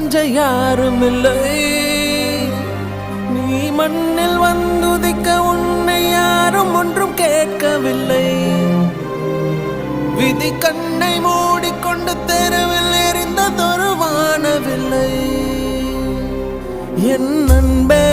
கொஞ்ச யாரும் இல்லை. நீ மண்ணில் வந்துதிக்க உன்னை யாரும் ஒன்றும் கேட்கவில்லை. விதி கண்ணை மூடிக்கொண்டு தெருவில் எறிந்ததொரு வானவில்லை. என் அன்பே